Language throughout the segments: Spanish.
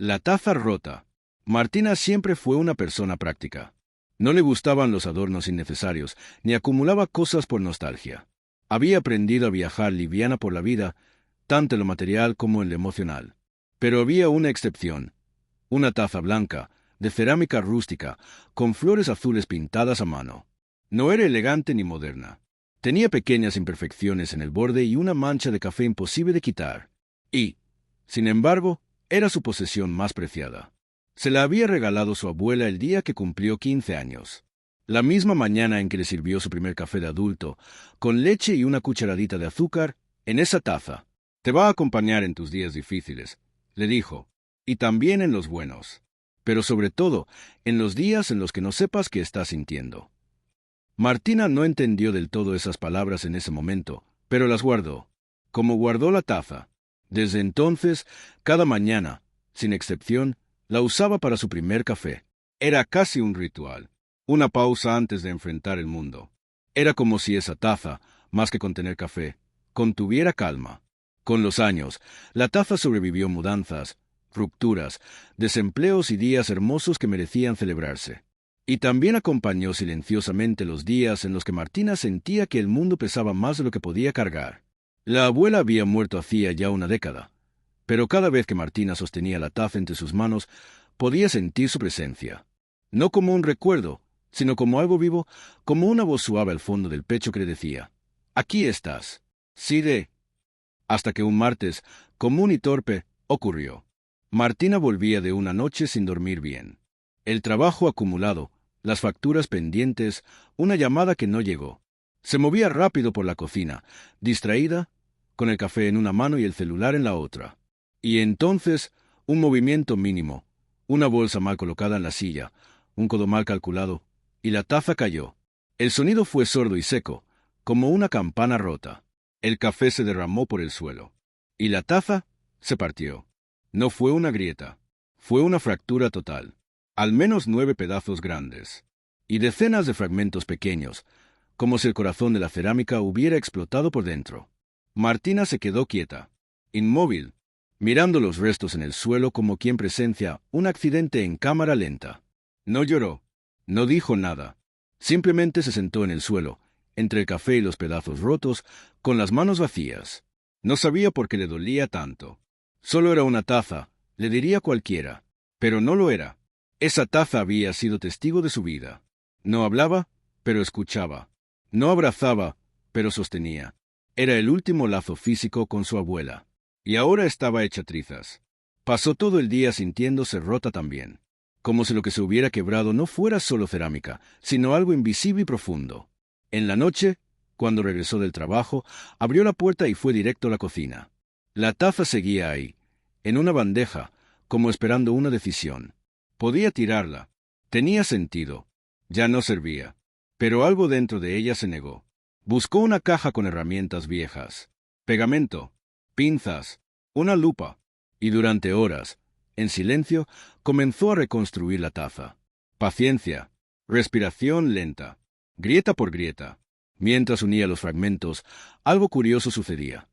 La taza rota. Martina siempre fue una persona práctica. No le gustaban los adornos innecesarios, ni acumulaba cosas por nostalgia. Había aprendido a viajar liviana por la vida, tanto en lo material como en lo emocional. Pero había una excepción. Una taza blanca, de cerámica rústica, con flores azules pintadas a mano. No era elegante ni moderna. Tenía pequeñas imperfecciones en el borde y una mancha de café imposible de quitar. Y, sin embargo, era su posesión más preciada. Se la había regalado su abuela el día que cumplió 15 años. La misma mañana en que le sirvió su primer café de adulto, con leche y una cucharadita de azúcar, en esa taza. Te va a acompañar en tus días difíciles, le dijo, y también en los buenos. Pero sobre todo, en los días en los que no sepas qué estás sintiendo. Martina no entendió del todo esas palabras en ese momento, pero las guardó, como guardó la taza. Desde entonces, cada mañana, sin excepción, la usaba para su primer café. Era casi un ritual, una pausa antes de enfrentar el mundo. Era como si esa taza, más que contener café, contuviera calma. Con los años, la taza sobrevivió mudanzas, rupturas, desempleos y días hermosos que merecían celebrarse. Y también acompañó silenciosamente los días en los que Martina sentía que el mundo pesaba más de lo que podía cargar. La abuela había muerto hacía ya una década, pero cada vez que Martina sostenía la taza entre sus manos, podía sentir su presencia. No como un recuerdo, sino como algo vivo, como una voz suave al fondo del pecho que le decía, «Aquí estás». Sí de... Hasta que un martes, común y torpe, ocurrió. Martina volvía de una noche sin dormir bien. El trabajo acumulado, las facturas pendientes, una llamada que no llegó. Se movía rápido por la cocina, distraída, con el café en una mano y el celular en la otra. Y entonces, un movimiento mínimo, una bolsa mal colocada en la silla, un codo mal calculado, y la taza cayó. El sonido fue sordo y seco, como una campana rota. El café se derramó por el suelo. Y la taza se partió. No fue una grieta, fue una fractura total. Al menos 9 pedazos grandes. Y decenas de fragmentos pequeños, como si el corazón de la cerámica hubiera explotado por dentro. Martina se quedó quieta, inmóvil, mirando los restos en el suelo como quien presencia un accidente en cámara lenta. No lloró, no dijo nada. Simplemente se sentó en el suelo, entre el café y los pedazos rotos, con las manos vacías. No sabía por qué le dolía tanto. Solo era una taza, le diría cualquiera, pero no lo era. Esa taza había sido testigo de su vida. No hablaba, pero escuchaba. No abrazaba, pero sostenía. Era el último lazo físico con su abuela. Y ahora estaba hecha trizas. Pasó todo el día sintiéndose rota también. Como si lo que se hubiera quebrado no fuera solo cerámica, sino algo invisible y profundo. En la noche, cuando regresó del trabajo, abrió la puerta y fue directo a la cocina. La taza seguía ahí, en una bandeja, como esperando una decisión. Podía tirarla. Tenía sentido. Ya no servía. Pero algo dentro de ella se negó. Buscó una caja con herramientas viejas, pegamento, pinzas, una lupa, y durante horas, en silencio, comenzó a reconstruir la taza. Paciencia, respiración lenta, grieta por grieta. Mientras unía los fragmentos, algo curioso sucedía.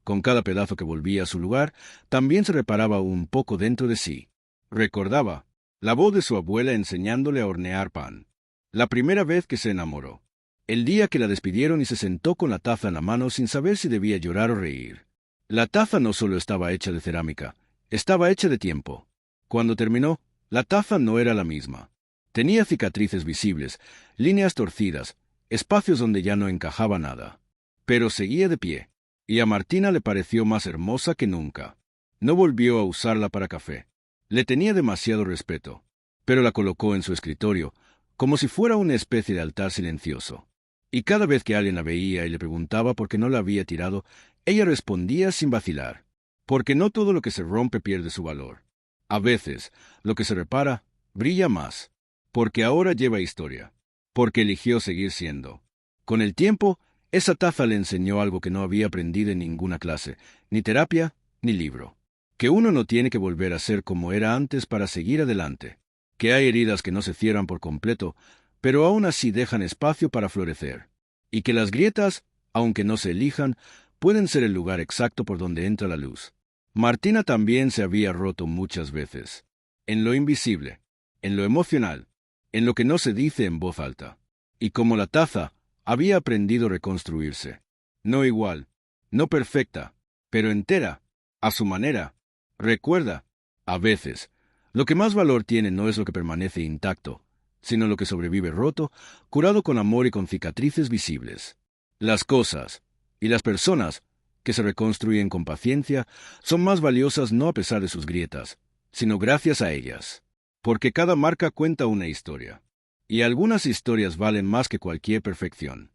Con cada pedazo que volvía a su lugar, también se reparaba un poco dentro de sí. Recordaba la voz de su abuela enseñándole a hornear pan. La primera vez que se enamoró. El día que la despidieron y se sentó con la taza en la mano sin saber si debía llorar o reír. La taza no solo estaba hecha de cerámica, estaba hecha de tiempo. Cuando terminó, la taza no era la misma. Tenía cicatrices visibles, líneas torcidas, espacios donde ya no encajaba nada. Pero seguía de pie, y a Martina le pareció más hermosa que nunca. No volvió a usarla para café. Le tenía demasiado respeto, pero la colocó en su escritorio, como si fuera una especie de altar silencioso. Y cada vez que alguien la veía y le preguntaba por qué no la había tirado, ella respondía sin vacilar. Porque no todo lo que se rompe pierde su valor. A veces, lo que se repara, brilla más. Porque ahora lleva historia. Porque eligió seguir siendo. Con el tiempo, esa taza le enseñó algo que no había aprendido en ninguna clase, ni terapia, ni libro. Que uno no tiene que volver a ser como era antes para seguir adelante. Que hay heridas que no se cierran por completo, pero aún así dejan espacio para florecer. Y que las grietas, aunque no se elijan, pueden ser el lugar exacto por donde entra la luz. Martina también se había roto muchas veces. En lo invisible, en lo emocional, en lo que no se dice en voz alta. Y como la taza, había aprendido a reconstruirse. No igual, no perfecta, pero entera, a su manera. Recuerda, a veces, lo que más valor tiene no es lo que permanece intacto, sino lo que sobrevive roto, curado con amor y con cicatrices visibles. Las cosas y las personas que se reconstruyen con paciencia son más valiosas no a pesar de sus grietas, sino gracias a ellas. Porque cada marca cuenta una historia. Y algunas historias valen más que cualquier perfección.